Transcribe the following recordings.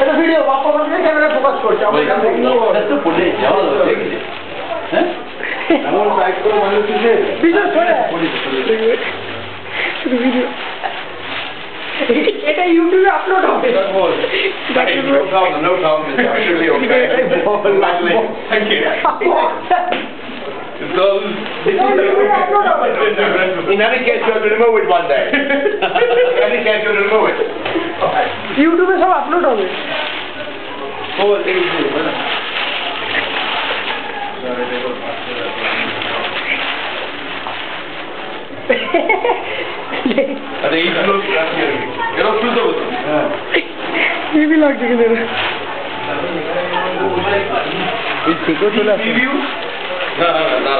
এটা ভিডিও বাপ্পা বলছে camera focus করছে আমরা এখান থেকে এটা তো পড়ে যাওয়া দেখি হ্যাঁ এমন সাইড করে মানুষ দিছে ভিডিও করে শুধু ভিডিও এটা ইউটিউবে আপলোড হবে no problem it's actually okay thank you in any case you have to remove it one day in any case you have to remove it ইউটিউবে সব আপলোড হবে ও দেখি अरे ये लोग ये लोग खुद होते हैं ये भी लग गया मेरा ये ठीक हो चला रिव्यू ना ना ना ना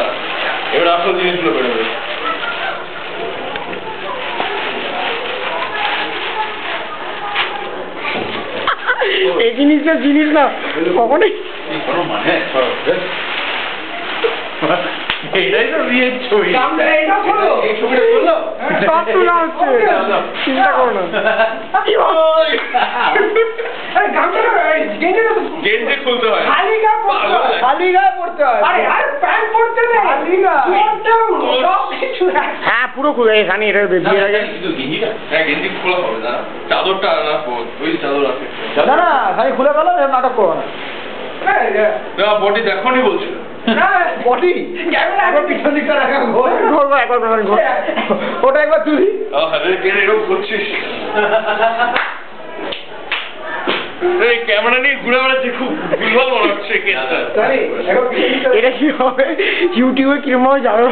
ये बड़ा आपको जिनिस लो पड़े এই জিনিসটা জিনিস না কখনোই কোনো মানে এইটাই তো রিয়েল ছবি আমরা এটা হলো এই ছবিটা করলো সব তোলা হচ্ছে চিন্তা করো না আরে গামছা গেঞ্জি খুলতে হয় খালি গায়ে পড়তে হয় আরে আর প্যান্ট পড়তে নেই খালি গায়ে সব কিছু হ্যাঁ পুরো খুলে এখানে এটা দিয়ে আগে কিন্তু গেঞ্জিটা হ্যাঁ গেঞ্জি খোলা হবে না চাদরটা না ওই চাদর আছে না না খালি খুলে গেল নাটক করো না না বডি দেখোনি বলছিল না বডি ক্যামেরা একবার পিছন দিকটা রাখা ঘোরবো একবার ঘোর ওটা একবার তুলি আরে কেন এরকম করছিস এই ক্যামেরা নিয়ে ঘুরে বেড়াচ্ছি খুব ভুলভাল মনে হচ্ছে কেসটা এটা কি হবে ইউটিউবে কিরম ভাবে যাবে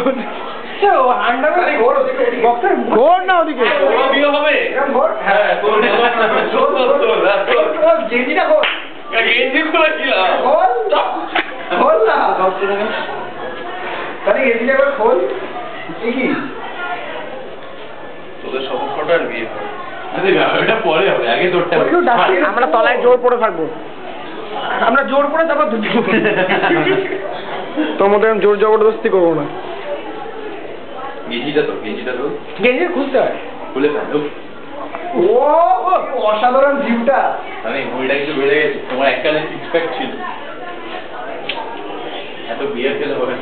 ঘোর না ওদিকে বিয়ে হবে হ্যাঁ গেঞ্জিটা ঘোর গেঞ্জি খোলা ছিল খোল না তাহলে গেঞ্জিটা একবার খোল কি তোদের সমস্যাটা আর বিয়ে হবে এটা পরে হবে আগে তোরটা আমরা তলায় জোর পড়ে থাকবো আমরা জোর পড়ে তারপর তোর মধ্যে জোর জবরদস্তি করবো না গেঞ্জিটা তো গেঞ্জি খুলতে হয় খুলে ফেল ও অসাধারণ জিমটা মানে মুড়িটা একটু বেড়ে গেছে তোমার এককালে সিক্স প্যাক ছিল এত বিয়ার খেলে হবে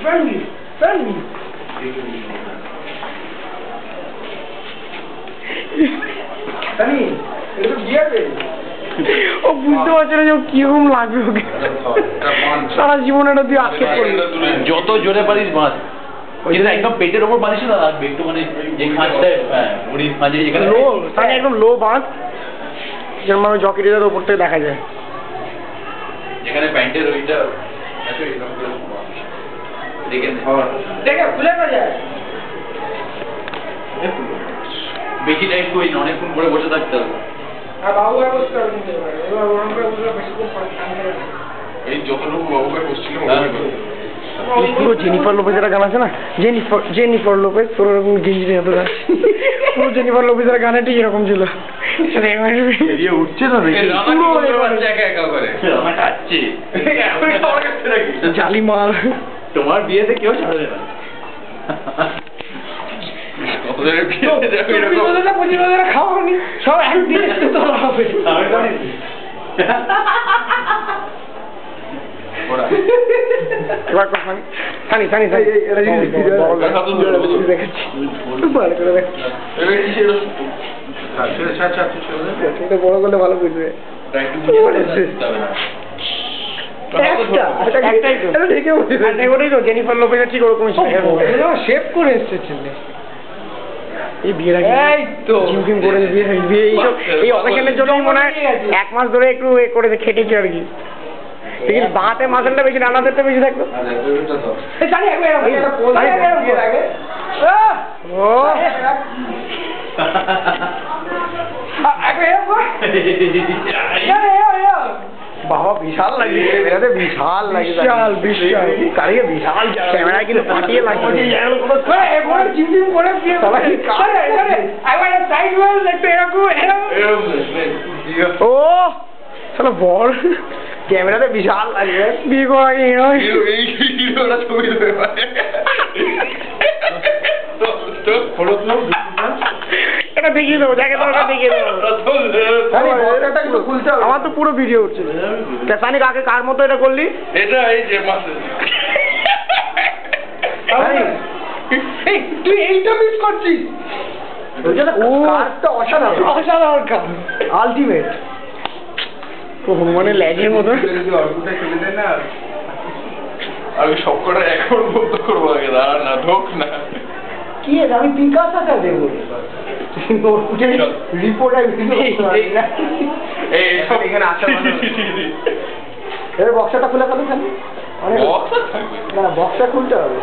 friendly ও বুঝতে পারছে না যে কিরকম লাগবে ওকে সারা জীবন এটা দিয়ে আটকে পড়বে যত জোরে পারিস বাঁধ কিন্তু একদম পেটের ওপর বাঁধিস না রাখবে একটু মানে যে খাঁজটায় মুড়ির মাঝে যেখানে লো তাহলে একদম লো বাঁধ যেরকম আমি জকেটের ওপর থেকে দেখা যায় যেখানে প্যান্টের ওইটা আছে দেখে খুলে না যায় বেশি টাইম করি না অনেকক্ষণ পরে বসে থাকতে হবে আর বাবু আর বসতে হবে এবার ওরকম করে বসলে বেশি এই যতটুকু বাবুকে বসছিল পুরো জেনিফার লোপেজের গান আছে না জেনিফার লোপেজ তোর ওরকম গেঞ্জি এত গাছ পুরো জেনিফার লোপেজের গানটা এরকম ছিল উঠছে না জালি মাল তোমার বিয়েতে কেউ ছাড়বে না খাওয়ানি সব একদিন তোলা হবে এবার সানি সানি সানি বড় করলে ভালো বুঝবে জেনিফার লোপেজের ঠিক ওরকম শেভ করে এসছে ছেলে এই বিয়ের আগে জিম ফিম করে বিয়ে এইসব এই অকেশনের জন্য মনে হয় 1 মাস ধরে একটু করেছে খেটেছে আর কি लेकिन बातें मासलটা বেশি রান্নাদেরটা বেশি থাকতো এই জানি একবার ও বাবা বিশাল লাগে মেরাতে বিশাল লাগে বিশাল কারিয়ে বিশাল ক্যামেরা কিন্তু ফাটিয়ে লাগে একবার জিম জিম করে সালা কি করে একবার সাইড ওয়েল একটু এরকম ও সালা বল ক্যামেরাতে বিশাল লাগে বিয়ে করা এই হিরোটা ছবি দেবে এটা দেখিয়ে দেবো, যাকে দরকার দেখিয়ে দেবো। আমার তো পুরো ভিডিও উঠছে। সানি কাকে কার মতো এটা করলি? এটা এই যে মাসে তুই এইটা মিস করছিস। অসাধারণ কাজ, আলটিমেট। হনুমানের ল্যাজের মতো। আমি সবকটা এখন বন্ধ করবো আগে, দাঁড়া না, ঢোক না। কি আছে, আমি পিকাসটা দেবো রিপোর্ট এখানে আসা বক্সটা খুলে ফেলো, খালি বক্স থাকবে না, বক্সটা খুলতে হবে।